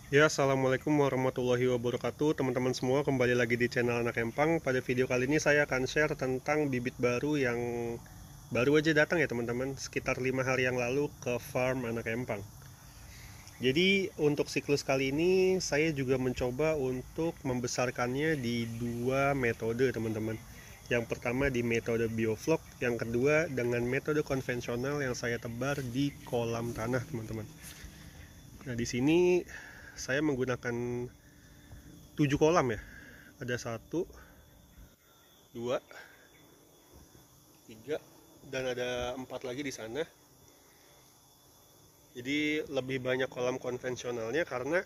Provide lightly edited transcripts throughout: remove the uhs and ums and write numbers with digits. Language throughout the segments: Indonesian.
Ya, assalamualaikum warahmatullahi wabarakatuh. Teman-teman semua, kembali lagi di channel Anak Empang. Pada video kali ini saya akan share tentang bibit baru yang baru aja datang ya teman-teman, sekitar 5 hari yang lalu ke farm Anak Empang. Jadi untuk siklus kali ini saya juga mencoba untuk membesarkannya di dua metode teman-teman. Yang pertama di metode bioflok, yang kedua dengan metode konvensional yang saya tebar di kolam tanah teman-teman. Nah di sini saya menggunakan 7 kolam ya. Ada 1, 2, 3, dan ada 4 lagi di sana. Jadi lebih banyak kolam konvensionalnya karena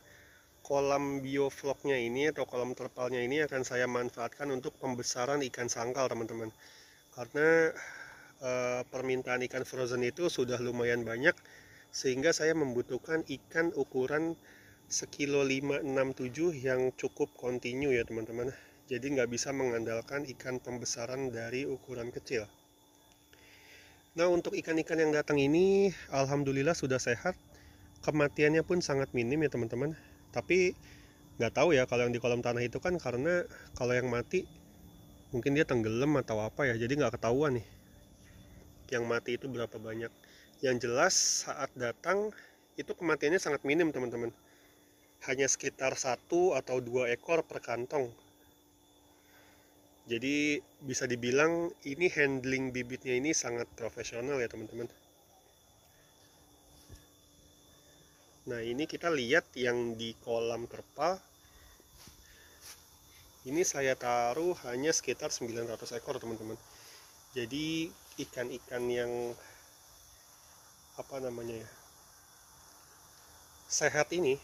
kolam biofloknya ini atau kolam terpalnya ini akan saya manfaatkan untuk pembesaran ikan sangkal teman-teman. Karena permintaan ikan frozen itu sudah lumayan banyak, sehingga saya membutuhkan ikan ukuran sekilo 567 yang cukup kontinu ya teman-teman. Jadi nggak bisa mengandalkan ikan pembesaran dari ukuran kecil. Nah untuk ikan-ikan yang datang ini alhamdulillah sudah sehat. Kematiannya pun sangat minim ya teman-teman. Tapi nggak tahu ya kalau yang di kolam tanah itu kan, karena kalau yang mati mungkin dia tenggelam atau apa ya, jadi nggak ketahuan nih yang mati itu berapa banyak. Yang jelas saat datang itu kematiannya sangat minim teman-teman, hanya sekitar 1 atau 2 ekor per kantong. Jadi bisa dibilang ini handling bibitnya ini sangat profesional ya teman-teman. Nah ini kita lihat yang di kolam terpal. Ini saya taruh hanya sekitar 900 ekor teman-teman. Jadi ikan-ikan yang apa namanya ya, sehat ini,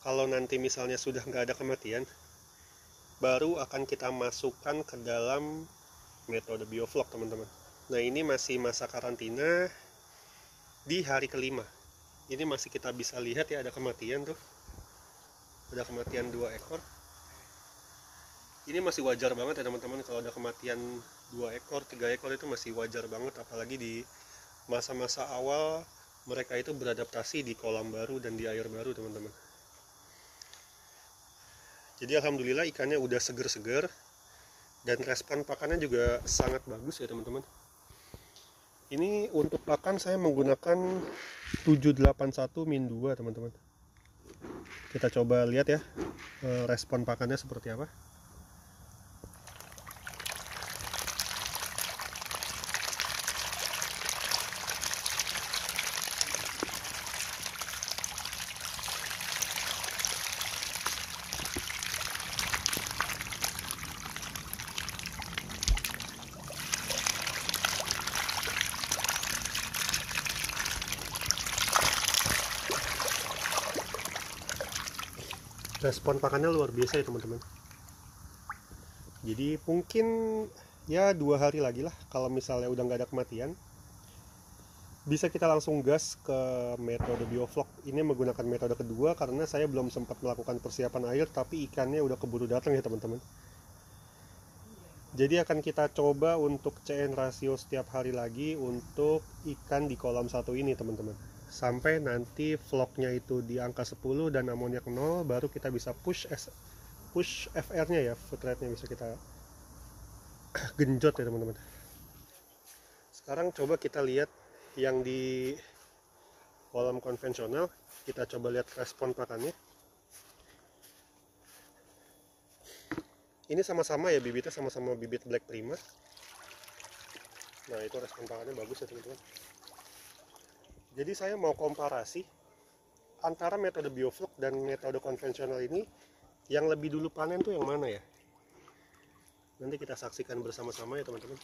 kalau nanti misalnya sudah nggak ada kematian, baru akan kita masukkan ke dalam metode bioflok teman-teman. Nah ini masih masa karantina di hari kelima. Ini masih kita bisa lihat ya ada kematian tuh, ada kematian 2 ekor. Ini masih wajar banget ya teman-teman, kalau ada kematian 2 ekor 3 ekor itu masih wajar banget, apalagi di masa-masa awal mereka itu beradaptasi di kolam baru dan di air baru teman-teman. Jadi alhamdulillah ikannya udah seger-seger dan respon pakannya juga sangat bagus ya teman-teman. Ini untuk pakan saya menggunakan 781-2 teman-teman. Kita coba lihat ya respon pakannya seperti apa. Respon pakannya luar biasa ya teman-teman. Jadi mungkin ya 2 hari lagi lah, kalau misalnya udah nggak ada kematian, bisa kita langsung gas ke metode bioflok. Ini menggunakan metode kedua karena saya belum sempat melakukan persiapan air, tapi ikannya udah keburu datang ya teman-teman. Jadi akan kita coba untuk CN rasio setiap hari lagi untuk ikan di kolam satu ini teman-teman. Sampai nanti vlognya itu di angka 10 dan amoniak 0, baru kita bisa push FR-nya ya, food rate-nya bisa kita genjot ya teman-teman. Sekarang coba kita lihat yang di kolam konvensional, kita coba lihat respon pakannya. Ini sama-sama ya bibitnya, sama-sama bibit Black Prima. Nah itu respon pakannya bagus ya teman-teman. Jadi saya mau komparasi antara metode bioflok dan metode konvensional ini, yang lebih dulu panen tuh yang mana ya. Nanti kita saksikan bersama-sama ya teman-teman.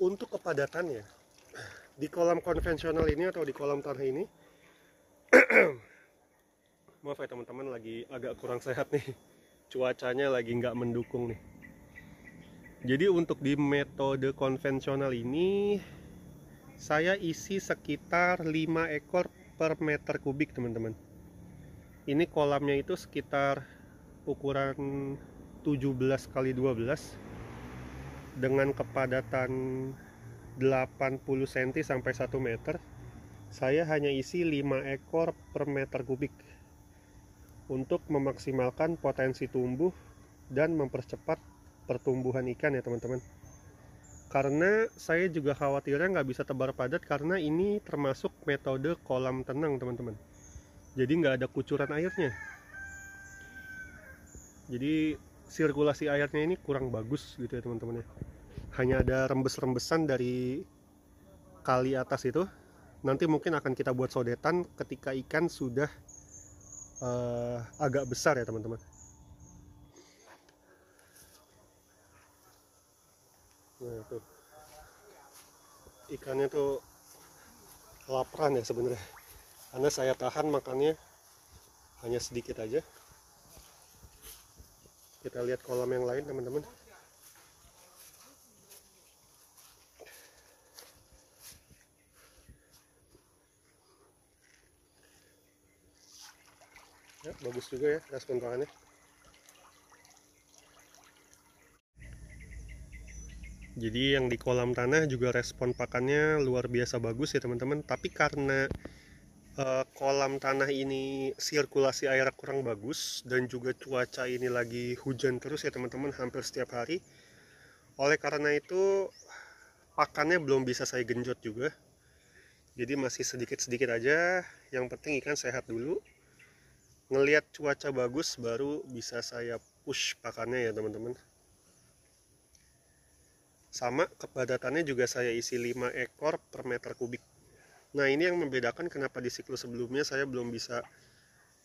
Untuk kepadatannya di kolam konvensional ini atau di kolam tanah ini, maaf ya teman-teman, lagi agak kurang sehat nih, cuacanya lagi nggak mendukung nih. Jadi untuk di metode konvensional ini saya isi sekitar 5 ekor per meter kubik teman-teman. Ini kolamnya itu sekitar ukuran 17 kali 12 dengan kepadatan 80 cm sampai 1 meter. Saya hanya isi 5 ekor per meter kubik. untuk memaksimalkan potensi tumbuh dan mempercepat pertumbuhan ikan ya teman-teman. Karena saya juga khawatirnya nggak bisa tebar padat karena ini termasuk metode kolam tenang teman-teman. Jadi nggak ada kucuran airnya. Jadi sirkulasi airnya ini kurang bagus gitu ya teman-teman ya. Hanya ada rembes-rembesan dari kali atas itu. Nanti mungkin akan kita buat sodetan ketika ikan sudah agak besar ya teman-teman. Nah tuh ikannya tuh laparan ya sebenarnya, karena saya tahan makannya hanya sedikit aja. Kita lihat kolam yang lain teman-teman. Ya, bagus juga ya respon pakannya. Jadi yang di kolam tanah juga respon pakannya luar biasa bagus ya teman-teman. Tapi karena kolam tanah ini sirkulasi air kurang bagus dan juga cuaca ini lagi hujan terus ya teman-teman, hampir setiap hari. Oleh karena itu pakannya belum bisa saya genjot juga. Jadi masih sedikit-sedikit aja. Yang penting ikan sehat dulu. Ngelihat cuaca bagus baru bisa saya push pakannya ya teman-teman. Sama kepadatannya juga saya isi 5 ekor per meter kubik. Nah ini yang membedakan kenapa di siklus sebelumnya saya belum bisa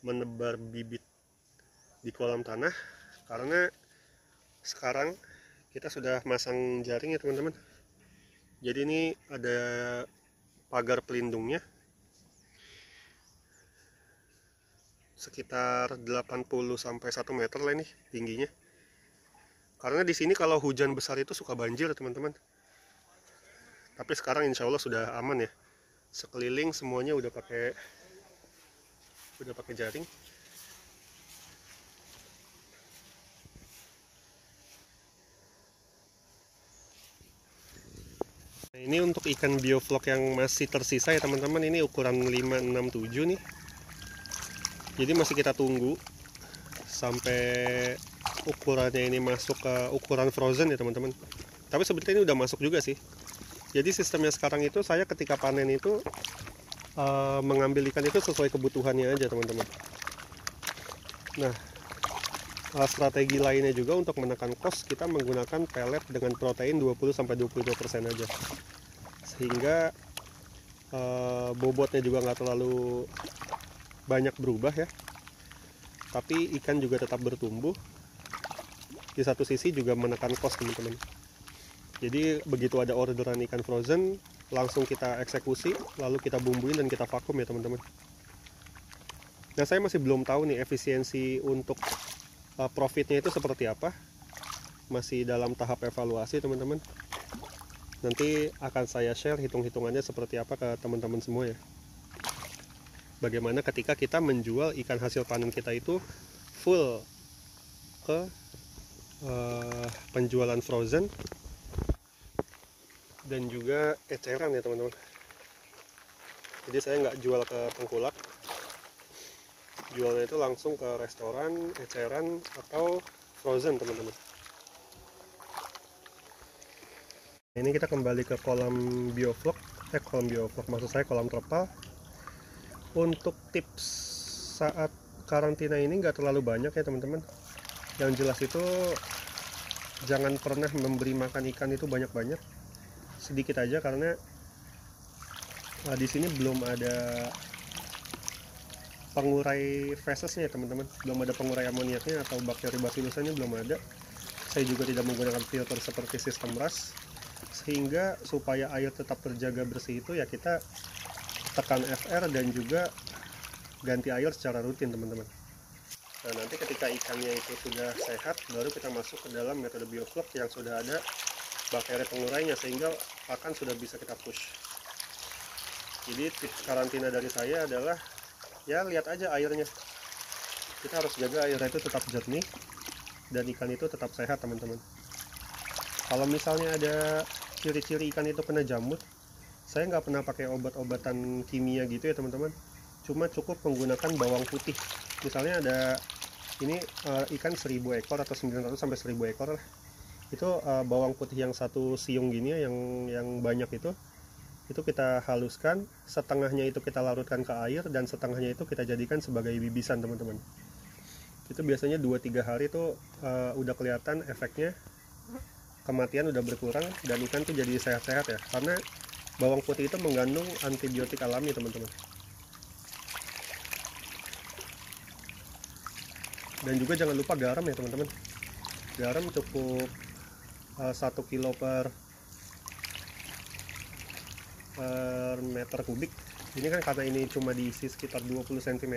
menebar bibit di kolam tanah, karena sekarang kita sudah masang jaring ya teman-teman. Jadi ini ada pagar pelindungnya sekitar 80 sampai 1 meter lah ini tingginya. Karena di sini kalau hujan besar itu suka banjir teman-teman. Tapi sekarang insya Allah sudah aman ya. Sekeliling semuanya udah pakai jaring. Nah, ini untuk ikan bioflok yang masih tersisa ya teman-teman. Ini ukuran 567 nih. Jadi masih kita tunggu sampai ukurannya ini masuk ke ukuran frozen ya teman-teman. Tapi sebetulnya ini udah masuk juga sih. Jadi sistemnya sekarang itu saya ketika panen itu mengambil ikan itu sesuai kebutuhannya aja teman-teman. Nah strategi lainnya juga untuk menekan cost, kita menggunakan pelet dengan protein 20-22% aja, sehingga bobotnya juga nggak terlalu banyak berubah ya, tapi ikan juga tetap bertumbuh. Di satu sisi juga menekan cost teman-teman. Jadi begitu ada orderan ikan frozen, langsung kita eksekusi, lalu kita bumbuin dan kita vakum ya teman-teman. Nah saya masih belum tahu nih efisiensi untuk profitnya itu seperti apa, masih dalam tahap evaluasi teman-teman. Nanti akan saya share hitung-hitungannya seperti apa ke teman-teman semua ya. Bagaimana ketika kita menjual ikan hasil panen kita itu full ke penjualan frozen dan juga eceran ya teman-teman. Jadi saya nggak jual ke tengkulak, jualnya itu langsung ke restoran, eceran atau frozen teman-teman. Ini kita kembali ke kolam bioflok, maksud saya kolam terpal. Untuk tips saat karantina ini nggak terlalu banyak ya teman-teman. Yang jelas itu jangan pernah memberi makan ikan itu banyak-banyak, sedikit aja, karena di sini belum ada pengurai fesesnya ya teman-teman, belum ada pengurai amoniaknya atau bakteri bacillusnya belum ada. Saya juga tidak menggunakan filter seperti sistem RAS, sehingga supaya air tetap terjaga bersih itu ya kita tekan FR dan juga ganti air secara rutin teman-teman. Nah nanti ketika ikannya itu sudah sehat, baru kita masuk ke dalam metode bioflok yang sudah ada bakteri pengurainya, sehingga pakan sudah bisa kita push. Jadi tips karantina dari saya adalah ya lihat aja airnya, kita harus jaga airnya itu tetap jernih dan ikan itu tetap sehat teman-teman. Kalau misalnya ada ciri-ciri ikan itu kena jamur, saya nggak pernah pakai obat-obatan kimia gitu ya teman-teman. cuma cukup menggunakan bawang putih. Misalnya ada ini ikan 1000 ekor atau 900 sampai 1000 ekor lah. Itu bawang putih yang satu siung gini ya, yang banyak itu kita haluskan, setengahnya itu kita larutkan ke air, dan setengahnya itu kita jadikan sebagai bibisan teman-teman. Itu biasanya 2-3 hari tuh udah kelihatan efeknya, kematian udah berkurang dan ikan tuh jadi sehat-sehat ya, karena bawang putih itu mengandung antibiotik alami teman-teman. Dan juga jangan lupa garam ya teman-teman. Garam cukup 1 kilo per meter kubik. Ini kan karena ini cuma diisi sekitar 20 cm,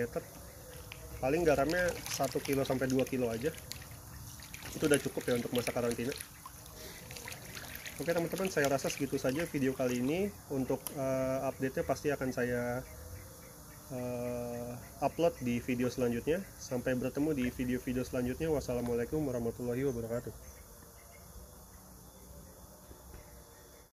paling garamnya 1 kilo sampai 2 kilo aja, itu udah cukup ya untuk masa karantina. Oke teman-teman, saya rasa segitu saja video kali ini. Untuk update-nya pasti akan saya upload di video selanjutnya. Sampai bertemu di video-video selanjutnya. Wassalamualaikum warahmatullahi wabarakatuh.